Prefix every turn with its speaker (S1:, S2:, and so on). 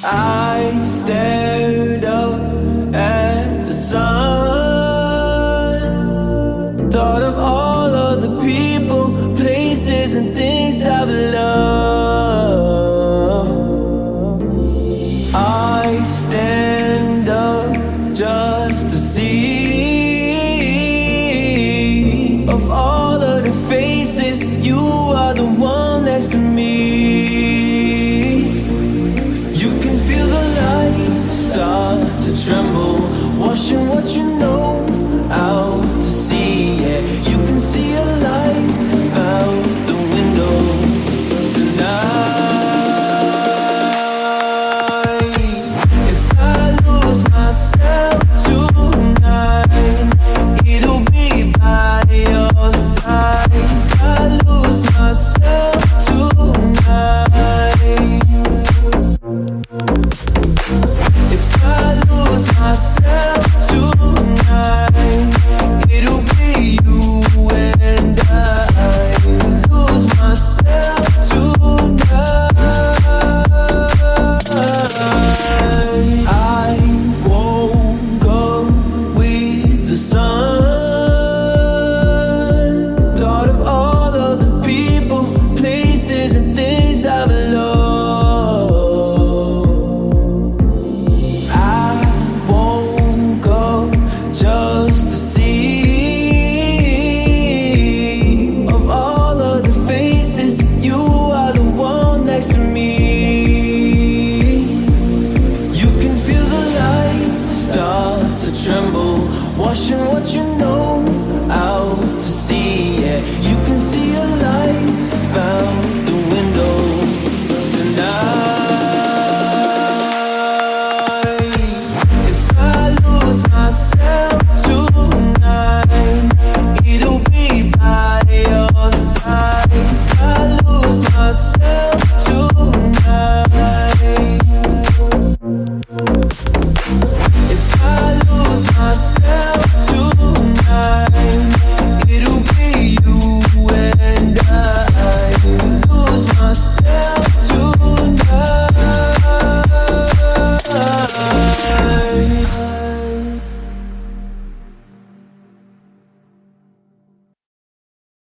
S1: I stared up at the sun, thought of all of the people, places and things I've loved. I stand up just to see, of all of the faces, you are the one next to me. You can feel the light start to tremble, washing what you know